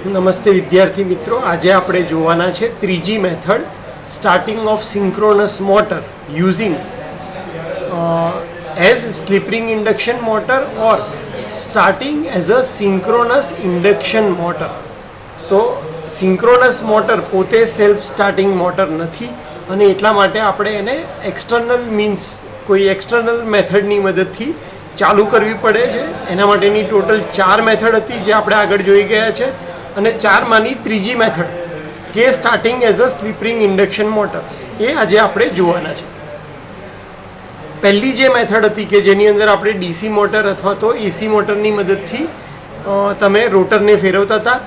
નમસ્તે વિદ્યાર્થી મિત્રો, આજે આપણે જોવાના છે ત્રીજી method starting of synchronous motor using as slip ring induction motor or starting as a synchronous induction motor. તો સિંક્રોનસ મોટર પોતે સેલ્ફ સ્ટાર્ટિંગ મોટર નથી અને એટલા માટે આપણે એને એક્સટર્નલ મીન્સ કોઈ એક્સટર્નલ મેથડની મદદથી ચાલુ કરવી પડે છે. એના માટેની ટોટલ 4 મેથડ હતી જે આપણે આગળ જોઈ ગયા છે અને 4માંની ત્રીજી મેથડ કે starting as a slip ring induction motor એ આજે આપણે જોવાના છે. પહેલી જે મેથડ હતી કે જેની અંદર આપણે ડીસી મોટર અથવા તો એસી મોટરની મદદથી તમે રોટરને ફેરવતા હતા.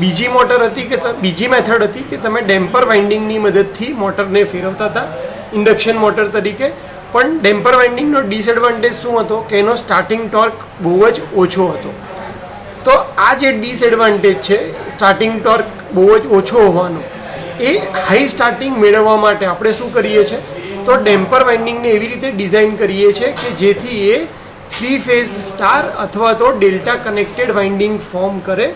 બીજી મેથડ હતી કે તમે ડેમ્પર વાઇન્ડિંગની મદદથી મોટરને ફેરવતા હતા ઇન્ડક્શન મોટર તરીકે. પણ ડેમ્પર વાઇન્ડિંગનો ડિસએડવાન્ટેજ શું હતો કે એનો સ્ટાર્ટિંગ ટોર્ક બહુ જ ઓછો હતો. તો આ જે ડિસએડવાન્ટેજ છે સ્ટાર્ટિંગ ટોર્ક બહુ જ ઓછો હોવાનો, એ હાઈ સ્ટાર્ટિંગ મેળવવા માટે આપણે શું કરીએ છીએ તો ડેમ્પર વાઇન્ડિંગને એવી રીતે ડિઝાઇન કરીએ છીએ કે જેથી એ 3 ફેઝ સ્ટાર અથવા તો ડેલ્ટા કનેક્ટેડ વાઇન્ડિંગ ફોર્મ કરે.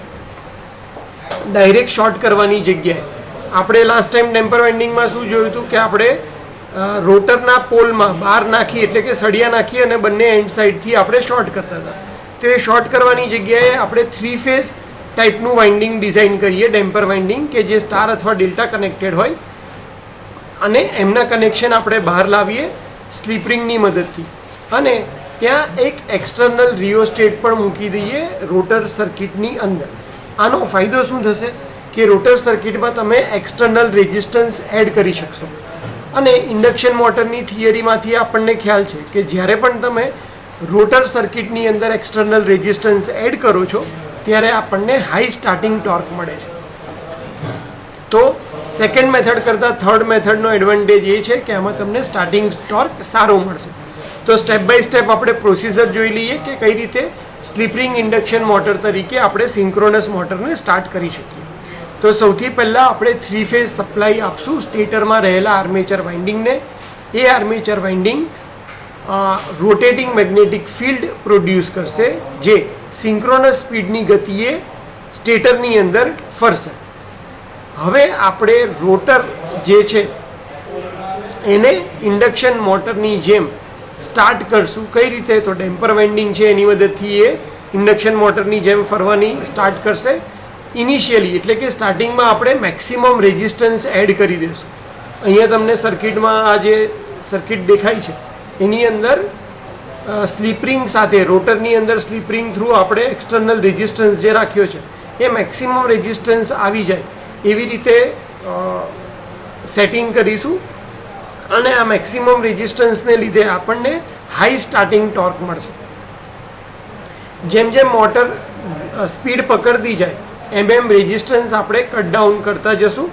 ડાયરેક્ટ શોર્ટ કરવાની જગ્યાએ આપણે લાસ્ટ ટાઈમ ડેમ્પર વાઇન્ડિંગમાં શું જોયું હતું કે આપણે રોટરના પોલમાં બાર નાખી એટલે કે સળિયા નાખી અને બંને એન્ડ સાઇડથી આપણે શોર્ટ કરતા હતા. તો એ શોર્ટ કરવાની જગ્યાએ આપણે 3 ફેઝ ટાઈપનું વાઇન્ડિંગ ડિઝાઇન કરીએ ડેમ્પર વાઇન્ડિંગ કે જે સ્ટાર અથવા ડેલ્ટા કનેક્ટેડ હોય અને એમના કનેક્શન આપણે બહાર લાવીએ સ્લિપ રિંગની મદદથી અને ત્યાં એક એક્સટર્નલ રિયોસ્ટેટ પણ મૂકી દઈએ રોટર સર્કિટની અંદર. આનો ફાયદો શું થશે કે રોટર સર્કિટમાં તમે એક્સટર્નલ રેઝિસ્ટન્સ એડ કરી શકશો. અને ઇન્ડક્શન મોટરની થિયરીમાંથી આપણને ખ્યાલ છે કે જ્યારે પણ તમે રોટર સર્કિટની અંદર એક્સટર્નલ રેઝિસ્ટન્સ એડ કરો છો ત્યારે આપણને હાઈ સ્ટાર્ટિંગ ટોર્ક મળે છે. તો સેકન્ડ મેથડ કરતાં થર્ડ મેથડનો એડવાન્ટેજ એ છે કે આમાં તમને સ્ટાર્ટિંગ ટોર્ક સારો મળશે. તો સ્ટેપ બાય સ્ટેપ આપણે પ્રોસિજર જોઈ લઈએ કે કઈ રીતે સ્લિપ રિંગ ઇન્ડક્શન મોટર તરીકે આપણે સિંક્રોનસ મોટરને સ્ટાર્ટ કરી શકીએ. તો સૌથી પહેલાં આપણે 3 ફેઝ સપ્લાય આપશું સ્ટેટરમાં રહેલા આર્મેચર વાઇન્ડિંગને. એ armature winding rotating magnetic field produce કરશે જે સિંક્રોનસ સ્પીડની ગતિએ સ્ટેટરની અંદર ફરશે. હવે આપણે રોટર જે છે એને ઇન્ડક્શન મોટરની જેમ સ્ટાર્ટ કરશું. કઈ રીતે? તો ડેમ્પર વાઇન્ડિંગ છે એની મદદથી એ ઇન્ડક્શન મોટરની જેમ ફરવાની સ્ટાર્ટ કરશે ઇનિશિયલી. એટલે કે સ્ટાર્ટિંગમાં આપણે મેક્સિમમ રેઝિસ્ટન્સ એડ કરી દઈશું. અહીંયા તમને સર્કિટમાં આ જે સર્કિટ દેખાય છે એની અંદર સ્લિપ રિંગ સાથે રોટરની અંદર સ્લિપ રિંગ થ્રુ આપણે એક્સટર્નલ રેઝિસ્ટન્સ જે રાખ્યો છે એ મેક્સિમમ રેઝિસ્ટન્સ આવી જાય એવી રીતે સેટિંગ કરીશું અને આ મેક્સિમમ રેઝિસ્ટન્સને લીધે આપણને હાઈ સ્ટાર્ટિંગ ટોર્ક મળશે. જેમ જેમ મોટર સ્પીડ પકડતી જાય એમ રેઝિસ્ટન્સ આપણે કટ ડાઉન કરતા જશું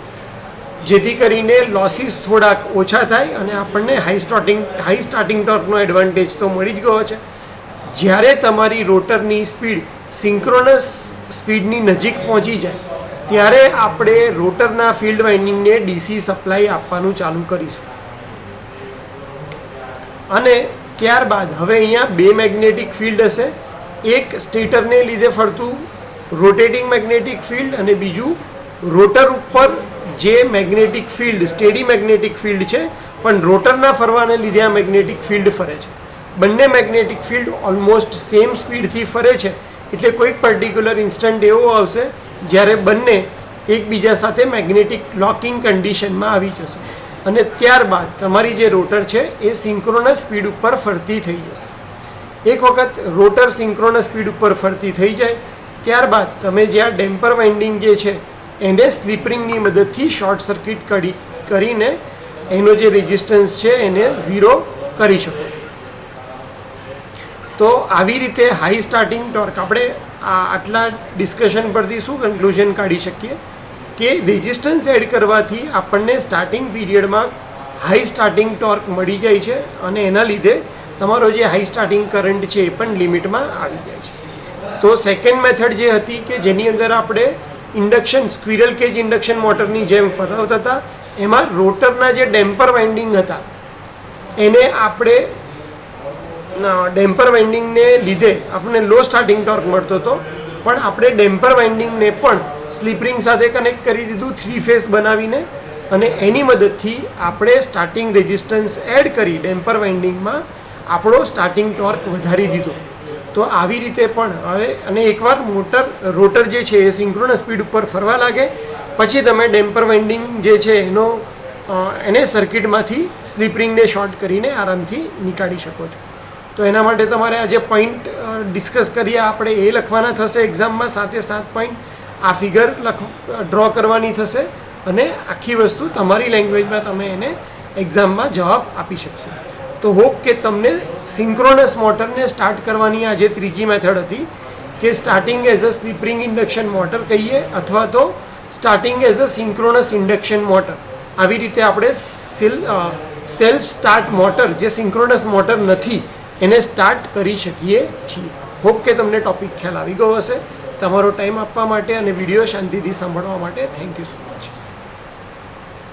જેથી કરીને લોસીસ થોડાક ઓછા થાય અને આપણને હાઈ સ્ટાર્ટિંગ ટોર્કનો એડવાન્ટેજ તો મળી જ ગયો છે. જ્યારે તમારી રોટરની સ્પીડ સિંક્રોનસ સ્પીડની નજીક પહોંચી જાય ત્યારે આપણે રોટરના ફિલ્ડ વાઇન્ડિંગને ડીસી સપ્લાય આપવાનું ચાલુ કરીશું. અને ત્યારબાદ હવે અહીંયા 2 મેગ્નેટિક ફિલ્ડ હશે. એક સ્ટેટરને લીધે ફરતું રોટેટિંગ મેગ્નેટિક ફિલ્ડ અને બીજું રોટર ઉપર જે magnetic field steady magnetic field છે પણ રોટરના ફરવાને લીધે આ મેગ્નેટિક ફિલ્ડ ફરે છે. બંને મેગ્નેટિક ફિલ્ડ ઓલમોસ્ટ સેમ સ્પીડથી ફરે છે એટલે કોઈક પર્ટિક્યુલર ઇન્સ્ટન્ટ એવો આવશે જ્યારે બંને એકબીજા સાથે મેગ્નેટિક લોકિંગ કન્ડિશનમાં આવી જશે અને ત્યારબાદ તમારી જે રોટર છે એ સિંક્રોનસ સ્પીડ ઉપર ફરતી થઈ જશે. એક વખત રોટર સિંક્રોનસ સ્પીડ ઉપર ફરતી થઈ જાય ત્યારબાદ તમે જે આ ડેમ્પર વાઇન્ડિંગ જે છે એને સ્લિપ રિંગની મદદથી શોર્ટ સર્કિટ કરીને એનો જે રેઝિસ્ટન્સ છે એને 0 કરી શકો છો. તો આવી રીતે હાઈ સ્ટાર્ટિંગ ટોર્ક આપણે આટલા ડિસ્કશન પરથી શું કન્ક્લુઝન કાઢી શકીએ કે રેઝિસ્ટન્સ એડ કરવાથી આપણને સ્ટાર્ટિંગ પીરિયડમાં હાઈ સ્ટાર્ટિંગ ટોર્ક મળી જાય છે અને એના લીધે તમારો જે હાઈ સ્ટાર્ટિંગ કરંટ છે એ પણ લિમિટમાં આવી જાય છે. તો સેકન્ડ મેથડ જે હતી કે જેની અંદર આપણે ઇન્ડક્શન સ્ક્વિરલ કેજ ઇન્ડક્શન મોટરની જેમ ફરાવતા હતા એમાં રોટરના જે ડેમ્પર વાઇન્ડિંગ હતા એને આપણે ડેમ્પર વાઇન્ડિંગને લીધે આપણને લો સ્ટાર્ટિંગ ટોર્ક મળતો હતો પણ આપણે ડેમ્પર વાઇન્ડિંગને પણ સ્લીપ રિંગ સાથે કનેક્ટ કરી દીધું 3 ફેઝ બનાવીને, અને એની મદદથી આપણે સ્ટાર્ટિંગ રેઝિસ્ટન્સ એડ કરી ડેમ્પર વાઇન્ડિંગમાં આપણો સ્ટાર્ટિંગ ટોર્ક વધારી દીધો. તો આવી રીતે પણ હવે, અને એકવાર રોટર જે છે એ સિંક્રોનસ સ્પીડ ઉપર ફરવા લાગે પછી તમે ડેમ્પર વાઇન્ડિંગ જે છે એને સર્કિટમાંથી સ્લીપ રિંગને શોર્ટ કરીને આરામથી નીકાળી શકો છો. તો એના માટે તમારે આ જે પોઈન્ટ ડિસ્કસ કરીએ આપણે એ લખવાના થશે એક્ઝામમાં, સાથે 7 પોઈન્ટ આ ફિગર ડ્રો કરવાની થશે, અને આખી વસ્તુ તમારી લેંગ્વેજમાં તમે એને એક્ઝામમાં જવાબ આપી શકશો. તો હોપ કે તમને સિંક્રોનસ મોટરને સ્ટાર્ટ કરવાની આ જે ત્રીજી મેથડ હતી કે starting as a slip ring induction motor કહીએ અથવા તો starting as a synchronous induction motor, આવી રીતે આપણે સેલ્ફ સ્ટાર્ટ મોટર જે સિંક્રોનસ મોટર નથી એને સ્ટાર્ટ કરી શકીએ છીએ. હોપ કે તમને ટોપિક ખ્યાલ આવી ગયો હશે. તમારો ટાઈમ આપવા માટે અને વિડીયો શાંતિથી સાંભળવા માટે થેન્ક યુ સો મચ.